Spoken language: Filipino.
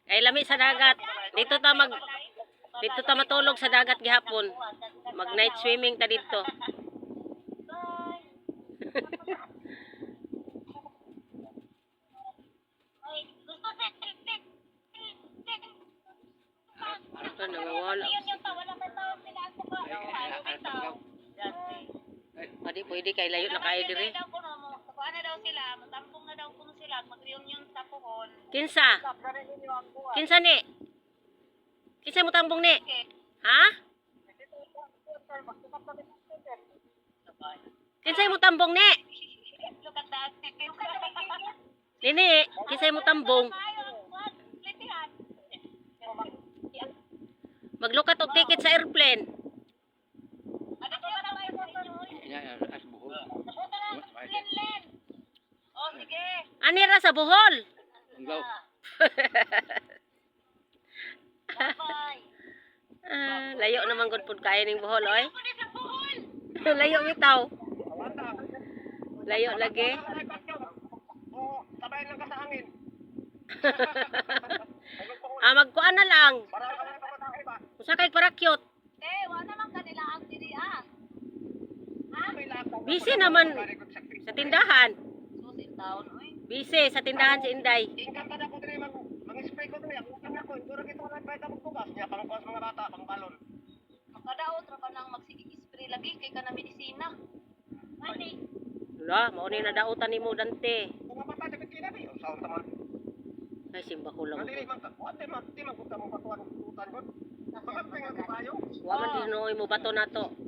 Ay lami sa dagat. Dito ta matulog sa dagat gihapon. Mag night swimming ta dito. Ito nangawala. Pwede pwede kay layo na kay dire. Ano daw sila, matampong na daw kuno sila, mag-reunion sa puhon. Kinsa? Kinsa ni? Kinsa mo tambong ni? Ha? Kinsa mo tambong ni? Nini, kinsa mo tambong? Maglukat og ticket sa airplane. Oh, sige. Ani ra sa Bohol. Layo naman gud pud kay ning Bohol oy. Layo bitaw. Layo lagi. Sabay lang ka sa hangin. Magkuan na lang. Usa kay parakyot. Wa naman kanila ang diri ah. Busy naman sa tindahan. Susin taon oy. Busy sa tindahan si Inday. Ingkat na ko diri mag-spray ko diri. Ako na ko, duro kita na pwede mo bugas niya pangkuas mga bata, pangbalon. Makadaot ra ka nang magsigi-spray lagi kay kana medisina. Ani. Wala, mao ni nadautan nimo Dante. Mga bata dapat kina ni, usaon ta man. Ay simba ko lang. Dili man ta, wate man, di man ko ta mo batuan utan ko. Bakit nga kayo? Wa man tinuoy mo bato nato.